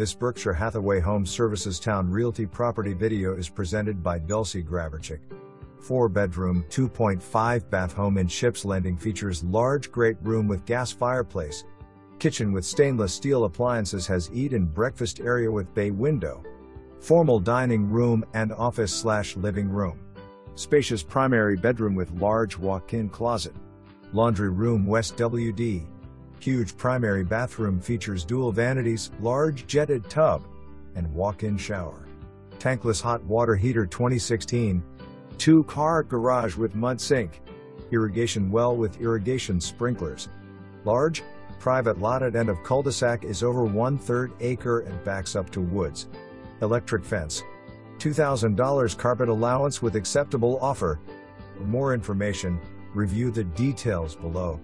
This Berkshire Hathaway Home Services Towne Realty property video is presented by Dulcie Graverchik. 4-bedroom, 2.5-bath home in Ship's Landing features large great room with gas fireplace. Kitchen with stainless steel appliances, has eat and breakfast area with bay window. Formal dining room and office/living room. Spacious primary bedroom with large walk-in closet. Laundry room West WD. Huge primary bathroom features dual vanities, large jetted tub, and walk-in shower. Tankless hot water heater 2016. 2-car garage with mud sink. Irrigation well with irrigation sprinklers. Large, private lot at end of cul-de-sac, is over 1/3 acre and backs up to woods. Electric fence. $2,000 carpet allowance with acceptable offer. For more information, review the details below.